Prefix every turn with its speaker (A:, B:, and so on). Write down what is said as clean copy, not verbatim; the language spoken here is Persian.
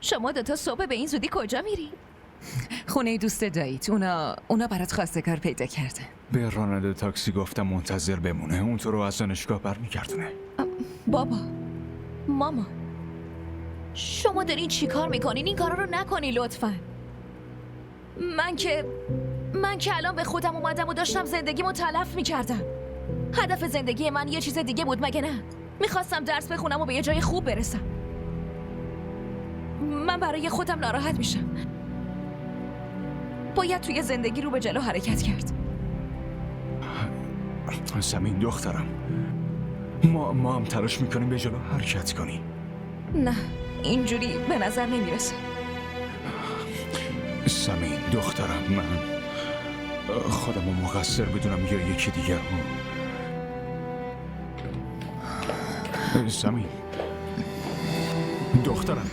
A: شما دوتا صبح به این زودی کجا میری؟
B: خونه دوست داییت. اونا برات خواستگار پیدا کردن.
C: به راننده تاکسی گفتم منتظر بمونه، اون تو رو از دانشگاه برمیگردونه.
A: بابا، ماما، شما دارین چی کار میکنین؟ این کارا رو نکنی لطفا. من که الان به خودم اومدم و داشتم زندگیمو تلف میکردم. هدف زندگی من یه چیز دیگه بود مگه نه؟ میخواستم درس بخونم و به یه جای خوب برسم. من برای خودم ناراحت میشم. باید توی زندگی رو به جلو حرکت کرد.
C: سمین دخترم، ما هم تلاش میکنیم به جلو حرکت کنی.
A: نه، اینجوری به نظر نمیرسه.
C: سمین دخترم، من خودمو مقصر بدونم یا یکی دیگر رو. سمین دخترم،